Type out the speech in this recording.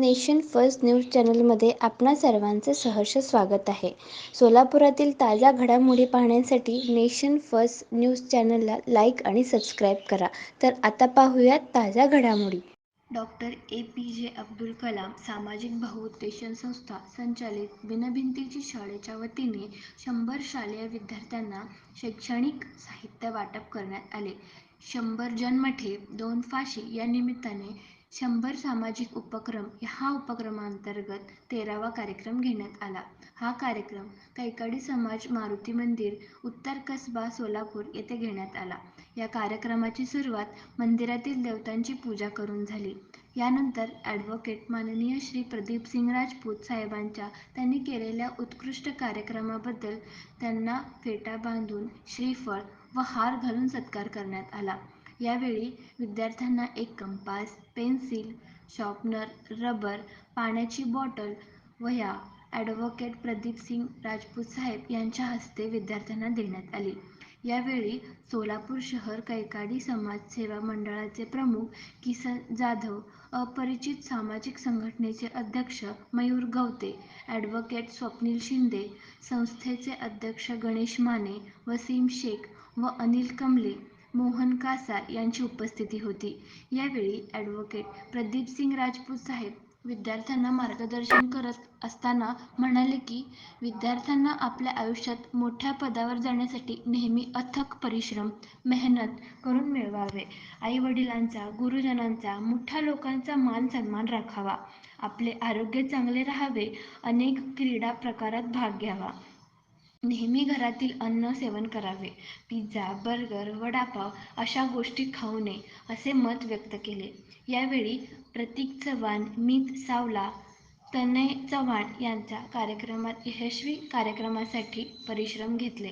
Nation first news चॅनलमध्ये आपणा सर्वांचे सहर्ष स्वागत आहे. सोलापुरातील ताज्या घडामोडी पाहण्यासाठी नेशन फर्स्ट न्यूज चॅनलला लाईक आणि सबस्क्राईब करा. तर आता पाहूयात ताज्या घडामोडी. Doctor APJ. अब्दुल कलाम सामाजिक बहुउद्देशीय संस्था संचालित बिनभिंतीची शाळेच्या वतीने 100 शालेय विद्यार्थ्यांना शैक्षणिक साहित्य वाटप करण्यात आले. 100 जन्मठेप 2 फाशी या निमित्ताने 100 सामाजिक उपक्रम हा उपक्रमांतर्गत 13वा कार्यक्रम घेण्यात आला. हा कार्यक्रम कैकाडी समाज मारुती मंदिर, उत्तर कसबा, सोलापूर येथे घेण्यात आला. या कार्यक्रमाची सुरुवात मंदिरातील देवतांची पूजा करून झाली. यानंतर ॲडव्होकेट माननीय श्री प्रदीपसिंग राजपूत साहेबांच्या त्यांनी केलेल्या उत्कृष्ट कार्यक्रमाबद्दल त्यांना फेटा बांधून श्रीफळ व हार घालून सत्कार करण्यात आला. यावेळी विद्यार्थ्यांना एक कंपास, पेन्सिल, शॉर्पनर, रबर, पाण्याची बॉटल, वह्या ॲडव्होकेट प्रदीपसिंग राजपूत साहेब यांच्या हस्ते विद्यार्थ्यांना देण्यात आली. यावेळी सोलापूर शहर कैकाडी समाज सेवा मंडळाचे प्रमुख किसन जाधव, अपरिचित सामाजिक संघटनेचे अध्यक्ष मयूर गवते, ॲडव्होकेट स्वप्नील शिंदे, संस्थेचे अध्यक्ष गणेश माने, वसीम शेख व अनिल कमले, मोहन कासा यांची उपस्थिती होती. यावेळी ॲडव्होकेट प्रदीपसिंग राजपूत साहेब विद्यार्थ्यांना मार्गदर्शन करत असताना म्हणाले की विद्यार्थ्यांना आपल्या आयुष्यात मोठ्या पदावर जाण्यासाठी नेहमी अथक परिश्रम, मेहनत करून मिळवावे. आई-वडिलांचा, गुरुजनांचा, मोठ्या लोकांचा मान सन्मान राखावा. आपले आरोग्य चांगले राहावे. अनेक क्रीडा प्रकारात भाग घ्यावा. नेहमी घरातील अन्न सेवन करावे. पिझ्झा, बर्गर, वडापाव अशा गोष्टी खाऊ नये असे मत व्यक्त केले. यावेळी प्रतीक चव्हाण, मीत सावला, तनय चव्हाण यांचा कार्यक्रमात यशस्वी कार्यक्रमासाठी परिश्रम घेतले.